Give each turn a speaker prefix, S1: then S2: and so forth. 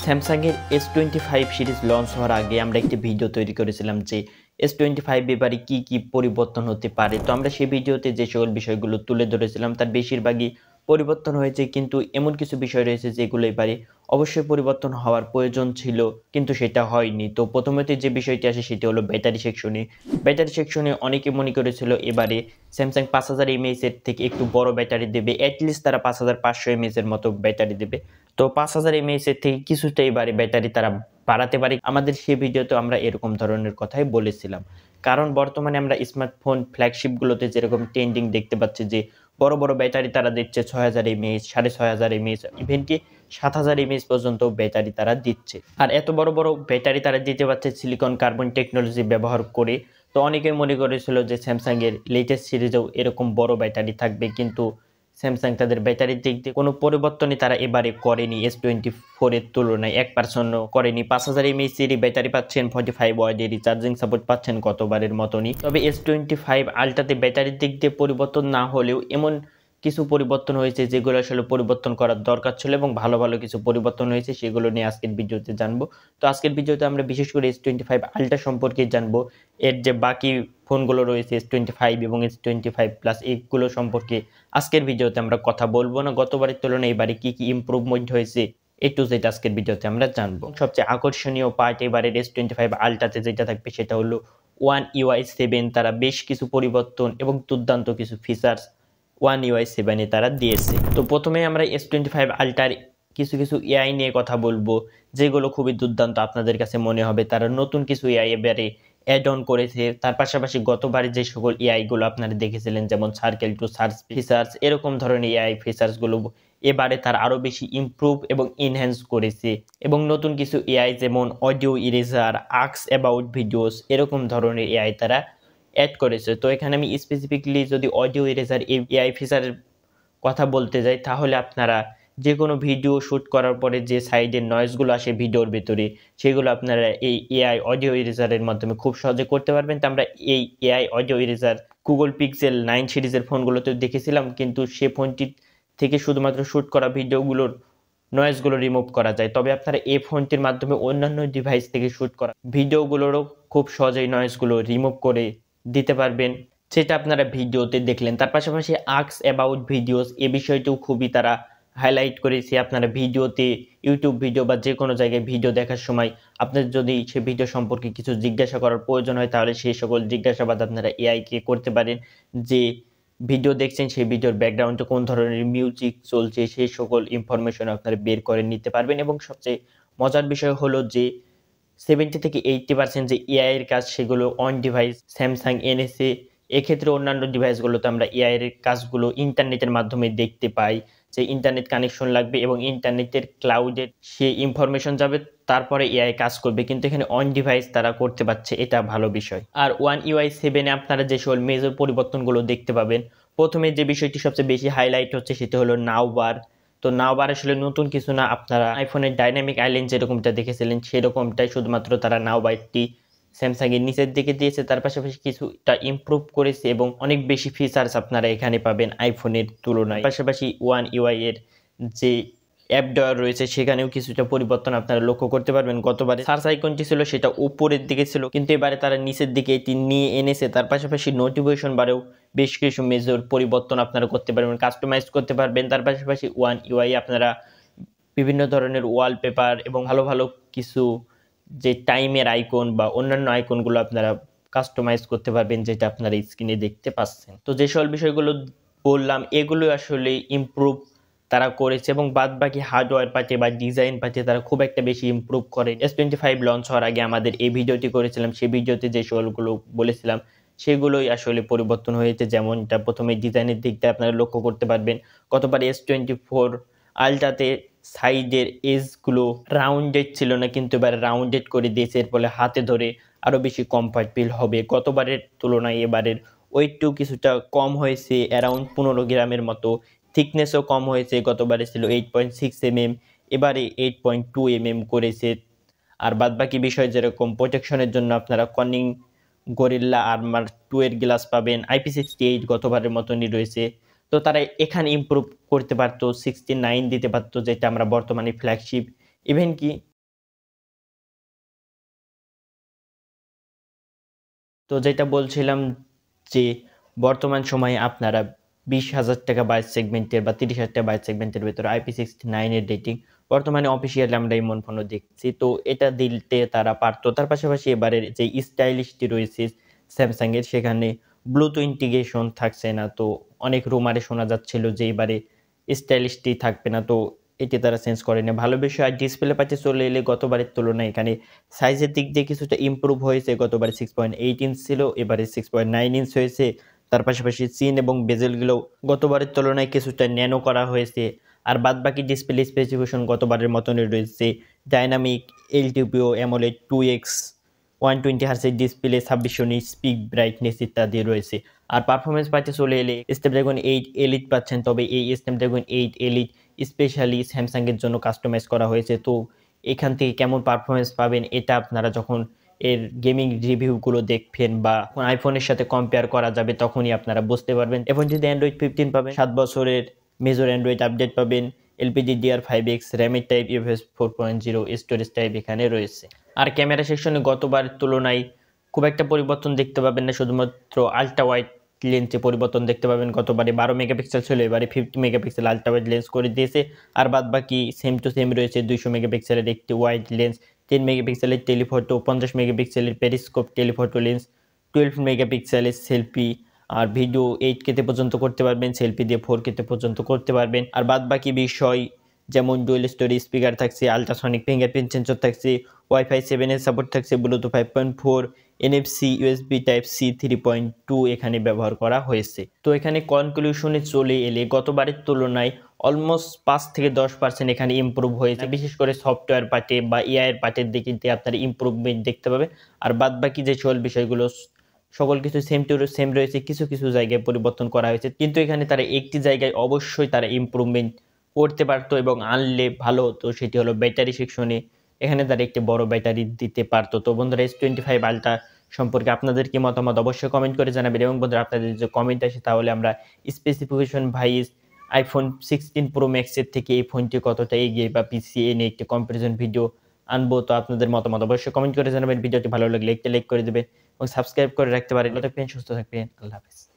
S1: স্যামসাংয়ের S25 series launch হওয়ার আগে আমরা একটি ভিডিও তৈরি করেছিলাম যে S25 এবারে কি পরিবর্তন হতে পারে। তো আমরা সেই ভিডিওতে যে সকল বিষয়গুলো তুলে ধরেছিলাম তার বেশিরভাগই পরিবর্তন হয়েছে, কিন্তু এমন কিছু বিষয় রয়েছে যেগুলো এবারে অবশ্যই পরিবর্তন হওয়ার প্রয়োজন ছিল কিন্তু সেটা হয়নি। তো প্রথমত যে বিষয়টি আসে সেটি হলো ব্যাটারি সেকশনে। ব্যাটারি সেকশনে অনেকে মনে করেছিল এবারে স্যামসাং 5000 mAh এর থেকে একটু বড় ব্যাটারি দেবে, অ্যাটলিস্ট তারা 5500 mAh এর মতো ব্যাটারি দেবে। তো 5000 mAh এর থেকে কিছুটা এবারে ব্যাটারি তারা বাড়াতে পারে। আমাদের সেই ভিডিওতে আমরা এরকম ধরনের কথাই বলেছিলাম। কারণ বর্তমানে আমরা স্মার্টফোন ফ্ল্যাগশিপগুলোতে যেরকম ট্রেন্ডিং দেখতে পাচ্ছি যে বড়, বড় ব্যাটারি তারা দিচ্ছে 6000 mAh, 6500 mAh, ইভেন কি 7000 mAh পর্যন্ত ব্যাটারি তারা দিচ্ছে। আর এত বড়, বড় ব্যাটারি তারা দিতে পারছে সিলিকন কার্বন টেকনোলজি ব্যবহার করে। তো অনেকেই মনে করেছিল যে স্যামসাংয়ের লেটেস্ট সিরিজেও এরকম বড় ব্যাটারি থাকবে, কিন্তু স্যামসাং তাদের ব্যাটারির দিক দিয়ে কোনো পরিবর্তনই তারা এবারে করেনি। S24 এর তুলনায় 1% করেনি। 5000 mAh এর ব্যাটারি পাচ্ছেন, 45 ওয়াটের চার্জিং সাপোর্ট পাচ্ছেন গতবারের মতনই। তবে S25 আল্ট্রাতে ব্যাটারির দিক দিয়ে পরিবর্তন না হলেও এমন কিছু পরিবর্তন হয়েছে যেগুলো আসলে পরিবর্তন করার দরকার ছিল এবং ভালো ভালো কিছু পরিবর্তন হয়েছে, সেগুলো নিয়ে আজকের ভিডিওতে জানবো। তো আজকের ভিডিওতে আমরা বিশেষ করে S25 আল্ট্রা সম্পর্কে জানবো। এর যে বাকি ফোনগুলো রয়েছে S25 এবং S25 প্লাস এইগুলো সম্পর্কে আজকের ভিডিওতে আমরা কথা বলবো না। গতবারের তুলনায় এবারে কি ইমপ্রুভমেন্ট হয়েছে A to Z আজকের ভিডিওতে আমরা জানবো। সবচেয়ে আকর্ষণীয় পার্ট এবারের S25 আল্ট্রাতে যেটা থাকবে সেটা হলো One UI 7। তারা বেশ কিছু পরিবর্তন এবং দুর্দান্ত কিছু ফিচার্স One UI 7 এ তারা দিয়েছে। তো প্রথমে আমরা S25 আল্ট্রার কিছু AI নিয়ে কথা বলবো যেগুলো খুবই দুর্দান্ত আপনাদের কাছে মনে হবে। তারা নতুন কিছু AI এবারে অ্যাড অন করেছে। তার পাশাপাশি গতবারে যে সকল AI গুলো আপনারা দেখেছিলেন যেমন সার্কেল টু সার্চ ফিচার্স, এরকম ধরনের AI ফিচার্স গুলো এবারে তার আরো বেশি ইমপ্রুভ এবং এনহ্যান্স করেছে। এবং নতুন কিছু AI যেমন audio eraser, ask about videos, এরকম ধরনের AI তারা অ্যাড করেছে। তো এখানে আমি স্পেসিফিকলি যদি অডিও ইরেজার AI ফিচারের কথা বলতে যাই, তাহলে আপনারা যে কোনো ভিডিও শ্যুট করার পরে যে সাইডের নয়েজগুলো আসে ভিডিওর ভেতরে, সেগুলো আপনারা এই AI অডিও ইরেজারের মাধ্যমে খুব সহজে করতে পারবেন। তো আমরা এই AI audio eraser Google pixel 9 সিরিজের ফোনগুলোতে দেখেছিলাম, কিন্তু সে ফোনটি থেকে শুধুমাত্র শ্যুট করা ভিডিওগুলোর নয়েজগুলো রিমুভ করা যায়। তবে আপনারা এই ফোনটির মাধ্যমে অন্যান্য ডিভাইস থেকে শ্যুট করা ভিডিওগুলোরও খুব সহজেই নয়েজগুলো রিমুভ করে দিতে পারবেন, সেটা আপনারা ভিডিওতে দেখলেন। তার পাশাপাশি আস্ক অ্যাবাউট ভিডিওস, এ বিষয়টিও খুবই তারা হাইলাইট করেছে। আপনারা ভিডিওতে ইউটিউব ভিডিও বা যে কোনো জায়গায় ভিডিও দেখার সময় আপনাদের যদি সে ভিডিও সম্পর্কে কিছু জিজ্ঞাসা করার প্রয়োজন হয়, তাহলে সেই সকল জিজ্ঞাসাবাদ আপনারা এআইকে করতে পারেন। যে ভিডিও দেখছেন সেই ভিডিওর ব্যাকগ্রাউন্ডে কোন ধরনের মিউজিক চলছে, সেই সকল ইনফরমেশন আপনারা বের করে নিতে পারবেন। এবং সবচেয়ে মজার বিষয় হলো যে 70 থেকে 80% যে এআই এর কাজ সেগুলো অন ডিভাইস স্যামসাং এনেছে। এক্ষেত্রে অন্যান্য ডিভাইসগুলোতে আমরা এআই এর কাজগুলো ইন্টারনেটের মাধ্যমে দেখতে পাই। যে ইন্টারনেট কানেকশন লাগবে এবং ইন্টারনেটের ক্লাউডে সে ইনফরমেশন যাবে, তারপরে এআই কাজ করবে। কিন্তু এখানে অন ডিভাইস তারা করতে পারছে, এটা ভালো বিষয়। আর One UI 7 এ আপনারা যে সকল মেজর পরিবর্তনগুলো দেখতে পাবেন, প্রথমে যে বিষয়টি সবচেয়ে বেশি হাইলাইট হচ্ছে সেটা হলো নাও বার। তো নাও বার আসলে নতুন কিছু না, আপনারা আইফোনের ডাইনামিক আইল্যান্ড যেরকমটা দেখেছিলেন সেরকমটাই, শুধুমাত্র তারা নাও বারটি স্যামসাং এর নিচের দিকে দিয়েছে। তার পাশাপাশি কিছুটা ইমপ্রুভ করেছে এবং অনেক বেশি ফিচার্স আপনারা এখানে পাবেন আইফোনের তুলনায়। পাশাপাশি One UI এর যে অ্যাপ ড্রয়ার রয়েছে সেখানেও কিছুটা পরিবর্তন আপনারা লক্ষ্য করতে পারবেন। গতবারে সার্চ আইকনটি ছিল সেটা উপরের দিকে ছিল, কিন্তু এবারে তারা নিচের দিকে এটি নিয়ে এনেছে। তার পাশাপাশি নোটিফিকেশন বারেও বেশ কিছু মেজর পরিবর্তন আপনারা করতে পারবেন, কাস্টমাইজ করতে পারবেন। তার পাশাপাশি One UI আপনারা বিভিন্ন ধরনের ওয়ালপেপার এবং ভালো ভালো কিছু যে টাইমের আইকন বা অন্যান্য আইকনগুলো আপনারা কাস্টমাইজ করতে পারবেন, যেটা আপনারা স্ক্রিনে দেখতে পাচ্ছেন। তো যে সকল বিষয়গুলো বললাম এগুলো আসলে ইমপ্রুভ তারা করেছে এবং বাদবাকি হার্ডওয়্যার পার্টে বা ডিজাইন পার্টে তারা খুব একটা বেশি ইমপ্রুভ করে। S25 লঞ্চ হওয়ার আগে আমাদের এই ভিডিওটি করেছিলাম, সেই ভিডিওতে যে সকলগুলো বলেছিলাম সেগুলোই আসলে পরিবর্তন হয়েছে। যেমনটা প্রথমে ডিজাইনের দিক দিয়ে আপনারা লক্ষ্য করতে পারবেন, গতবার S24 আল্ট্রাতে সাইডের এজগুলো রাউন্ডেড ছিল না, কিন্তু এবার রাউন্ডেড করে দিয়েছে। এর ফলে হাতে ধরে আরও বেশি কমফর্ট ফিল হবে। গতবারের তুলনায় এবারের ওয়েটটিও কিছুটা কম হয়েছে, অ্যারাউন্ড 15 গ্রামের মতো। থিকনেসও কম হয়েছে, গতবারে ছিল 8.6 mm, এবারে 8.2 mm করেছে। আর বাদবাকি বিষয় যেরকম প্রোটেকশনের জন্য আপনারা কর্নিং গরিল্লা আর্মার 2 এর গ্লাস পাবেন, IP68 গতবারের মতনই রয়েছে। তো তারা এখানে ইমপ্রুভ করতে পারতো, 69 দিতে পারতো, যেটা আমরা বর্তমানে ফ্ল্যাগশিপ ইভেন কি তো যেটা বলছিলাম যে বর্তমান সময়ে আপনারা 20,000 টাকা বাজেট সেগমেন্টের বা 30,000 টাকা বাজেট সেগমেন্টের ভেতরে IP69 এর রেটিং বর্তমানে অফিসিয়ালি আমরা এমন ফোনও দেখছি। তো এটা দিতে তারা পারত। তার পাশাপাশি এবারের যে স্টাইলিশটি রয়েছে স্যামসাং এর সেখানে ব্লুটুথ ইন্টিগ্রেশন থাকছে না। তো অনেক রুমারে শোনা যাচ্ছিল যে এবারে স্টাইলিশটি থাকবে না। তো এটি তারা চেঞ্জ করেনি। ভালো বিষয় আর ডিসপ্লে পাশে চলে এলে গতবারের তুলনায় এখানে সাইজের দিক দিয়ে কিছুটা ইমপ্রুভ হয়েছে। গতবারে 6.8 ইঞ্চ ছিল, এবারে 6.9 ইঞ্চ হয়েছে। তার পাশাপাশি চিন এবং বেজেলগুলো গতবারের তুলনায় কিছুটা ন্যানো করা হয়েছে। আর বাদবাকি ডিসপ্লে স্পেসিফিকেশন গতবারের মতনই রয়েছে। ডাইনামিক এলটিপিও অ্যামোলেড 2x 120 হার্টজের ডিসপ্লে 2600 নিটস পিক ব্রাইটনেস ইত্যাদি রয়েছে। আর পারফরমেন্স পার্টে চলে এলে স্ন্যাপড্রাগন 8 এলিট পাচ্ছেন, তবে এই স্ন্যাপড্রাগন 8 এলিট স্পেশালি স্যামসাংয়ের জন্য কাস্টমাইজ করা হয়েছে। তো এখান থেকে কেমন পারফরমেন্স পাবেন এটা আপনারা যখন এর গেমিং রিভিউগুলো দেখবেন বা আইফোনের সাথে কম্পেয়ার করা যাবে তখনই আপনারা বুঝতে পারবেন। এবং যদি অ্যান্ড্রয়েড 15 পাবেন, 7 বছরের মেজর অ্যান্ড্রয়েড আপডেট পাবেন, LPDDR5X, র্যামের টাইপ UFS 4.0, স্টোরেজ টাইপ এখানে রয়েছে। আর ক্যামেরা সেকশনে গতবার তুলনায় খুব একটা পরিবর্তন দেখতে পাবেন না, শুধুমাত্র আল্ট্রা ওয়াইড লেন্সে পরিবর্তন দেখতে পাবেন। গতবারে 12 মেগাপিক্সেল ছিল, এবারে 50 মেগাপিক্সেল আল্ট্রা ওয়াইড লেন্স করে দিয়েছে। আর বাদ বাকি সেম টু সেম রয়েছে 200 মেগাপিক্সেলের একটি ওয়াইড লেন্স, 10 মেগাপিক্সেলের টেলিফটো, 50 মেগাপিক্সেলের পেরিস্কোপ টেলিফটো লেন্স, 12 মেগাপিক্সেলের সেলফি। আর ভিডিও 8K তে পর্যন্ত করতে পারবেন, সেলফি দিয়ে 4K তে পর্যন্ত করতে পারবেন। আর বাদ বাকি বিষয় যেমন ডুয়েল স্টোরি স্পিকার থাকছে, আল্ট্রাসনিক ফিঙ্গারপ্রিন্ট সেন্সর থাকছে, ওয়াইফাই 7 এর সাপোর্ট থাকছে, Bluetooth 5.4, NFC, USB type C 3.2 এখানে ব্যবহার করা হয়েছে। তো এখানে কনক্লুশনে চলে এলে গতবারের তুলনায় অলমোস্ট 5 থেকে 10% এখানে ইমপ্রুভ হয়েছে, বিশেষ করে সফটওয়্যার পার্টে বা এআই এর পার্টের দিকে দিয়ে আপনারা ইমপ্রুভমেন্ট দেখতে পাবেন। আর বাদ বাকি যে সকল বিষয়গুলো সকল কিছু সেম টু সেম রয়েছে, কিছু কিছু জায়গায় পরিবর্তন করা হয়েছে, কিন্তু এখানে তারা একটি জায়গায় অবশ্যই তারা ইমপ্রুভমেন্ট করতে পারতো এবং আনলে ভালো হতো, সেটি হলো ব্যাটারি সেকশনে। এখানে তারা একটি বড় ব্যাটারি দিতে পারতো। তো বন্ধুরা S25 আলট্রা সম্পর্কে আপনাদের কি মতামত অবশ্যই কমেন্ট করে জানাবেন। এবং বন্ধুরা আপনাদের যে কমেন্ট আসে তাহলে আমরা স্পেসিফিকেশন ভাইজ আইফোন 16 প্রো ম্যাক্সের থেকে এই ফোনটি কতটা এগিয়ে বা পিছিয়ে নিয়ে একটি কম্পারিজন ভিডিও আনবো। তো আপনাদের মতামত অবশ্যই কমেন্ট করে জানাবেন। ভিডিওটি ভালো লাগলে একটি লাইক করে দেবেন এবং সাবস্ক্রাইব করে রাখতে পারেন। ভালো থাকবেন, সুস্থ থাকবেন, আল্লাহ হাফেজ।